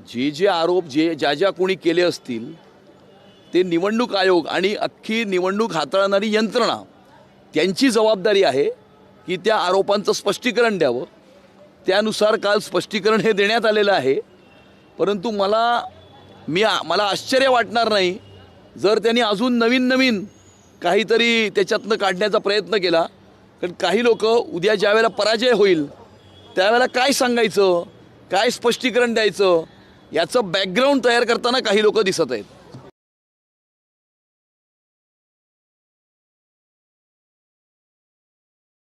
जे जे आरोप ज्या ज्या कोणी केले असतील ते निवडणूक आयोग आणि अख्खी निवडणूक हाताळणारी यंत्रणा त्यांची जबाबदारी आहे की त्या आरोपांचं स्पष्टीकरण द्यावं. त्यानुसार काल स्पष्टीकरण हे देण्यात आलेलं आहे. परंतु मला आश्चर्य वाटणार नाही जर त्यांनी अजून नवीन काहीतरी त्याच्यातनं काढण्याचा प्रयत्न केला. कारण काही लोक उद्या ज्यावेळेला पराजय होईल त्यावेळेला काय सांगायचं, काय स्पष्टीकरण द्यायचं याचं बॅकग्राऊंड तयार करताना काही लोक दिसत आहेत.